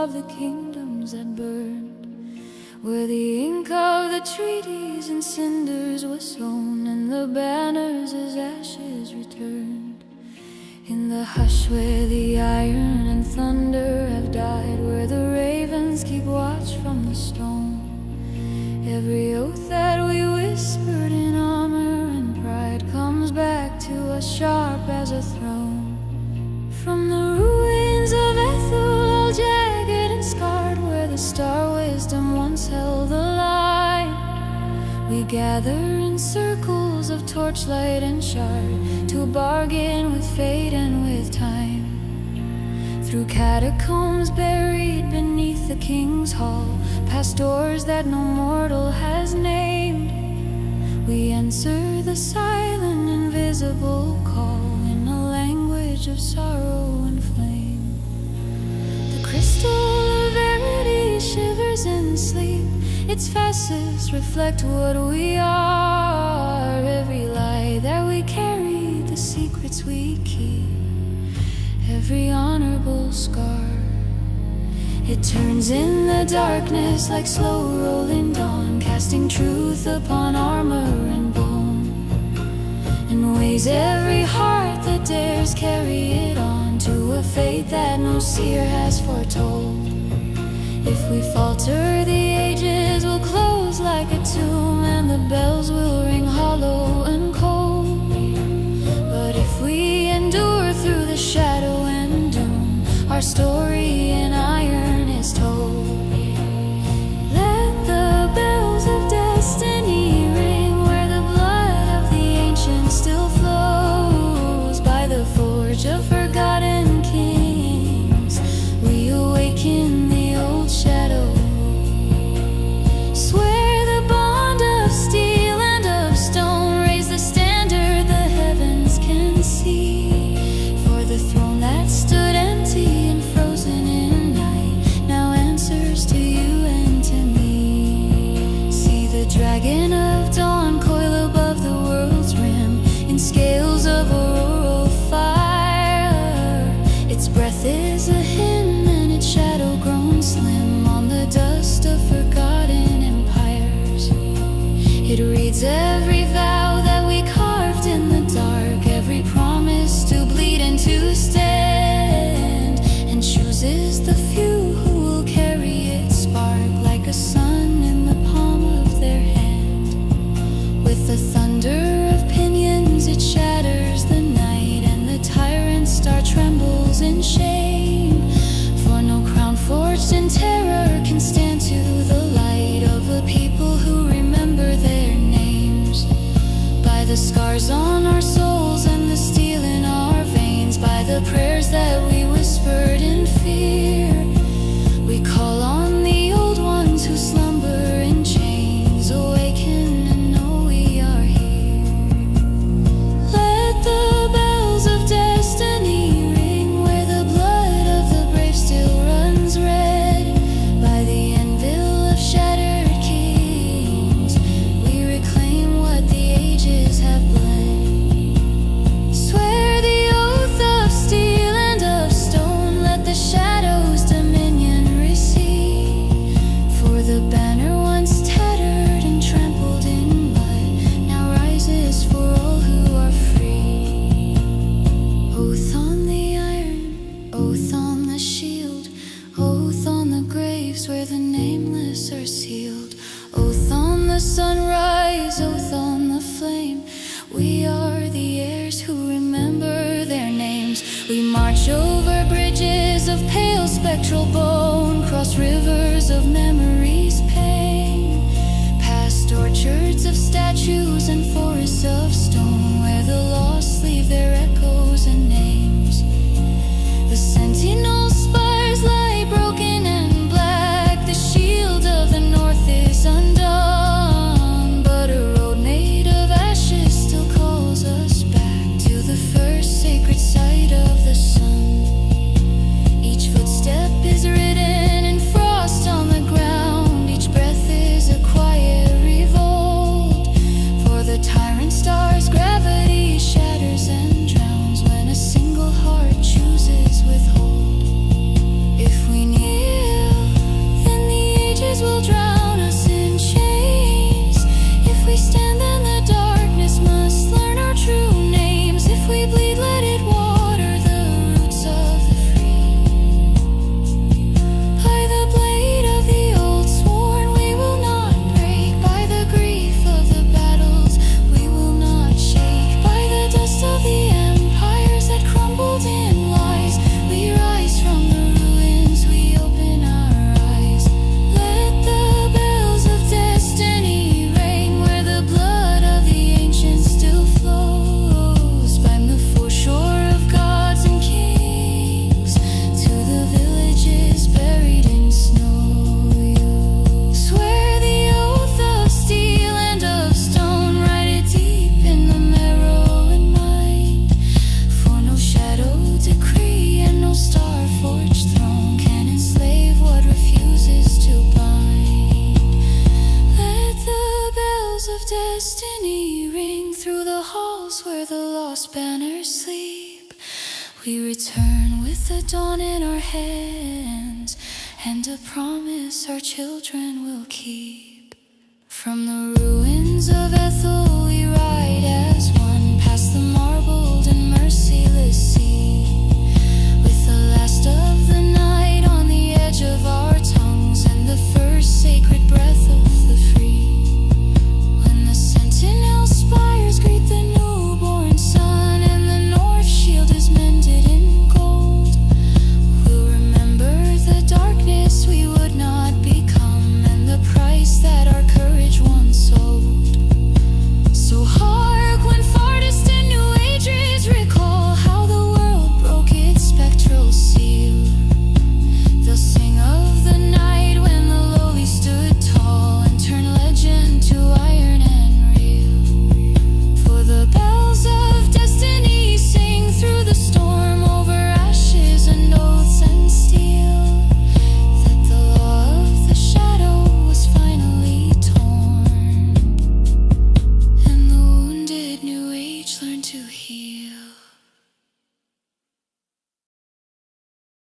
of the kingdoms that burned, where the ink of the treaties in cinders was sown, and the banners as ashes returned. In the hush where the iron and thunder have died, where the ravens keep watch from the stone, every oath that we whispered in honor and pride comes back to us sharp as a throne. From the ruins of Ethel, all jagged and scarred, where the star wisdom once held the line, we gather in circles of torchlight and shard to bargain with fate and with time. Through catacombs buried beneath the king's hall, past doors that no mortal has named, we answer the silent, invisible call in a language of sorrow and flame. The crystal of verity shivers in sleep, its facets reflect what we are. Every lie that we carry, the secrets we keep, every honorable scar, it turns in the darkness like slow rolling dawn, casting truth upon armor and bone, and weighs every heart that dares carry it on to a fate that no seer has foretold. If we falter, the ages will close like a tomb, and the bells will ring hollow and cold. But if we endure through the shadow and doom, our story in iron is told. Let the bells of destiny ring where the blood of the ancients still flows. By the forge of forgotten kings, we awaken the old shadow. Swear the bond of steel and of stone, raise the standard the heavens can see. For the throne that stood empty and frozen in night now answers to you and to me. See the dragon of dawn coil above the world's rim in scales of auroral fire. Its breath is a hymn and its shadow grown slim on the dust of forgotten empires. It reads every vow that we carved in the dark, every promise to bleed and to stand, and chooses the few who will carry its spark like a sun in the palm of their hand. With the thunder of pinions it shatters the night, and the tyrant star trembles in shame. For no crown forged in terror can stand to the light of a people who remember their names. By the scars on our souls and the steel in our veins, by the prayers that we whispered in fear, we call on the old ones who slumber in chains. Awaken and know we are here. Let the bells of destiny ring where the blood of the brave still runs red. By the anvil of shattered kings, we reclaim what the ages have bled. Swear the oath of steel and of stone, let the shadow's dominion recede. For the banner once tattered and trampled in blood now rises for all who are free. Oath on the iron, oath on the shield, oath on the graves where the nameless are sealed. Oath on the sunrise, oath on the flame, we are the heirs who remember their names. We march over bridges of pale spectral bone, cross rivers of memory's pain, past orchards of statues and forests of stone, where the lost leave their echoes and names. The sentinel spires lie broken and black, the shield of the north is undone, but a road made of ashes still calls us back to the first sacred sight of the sun. Each footstep is written in frost on the ground. through the halls where the lost banners sleep. We return with the dawn in our hands, and a promise our children will keep. From the ruins of Ethel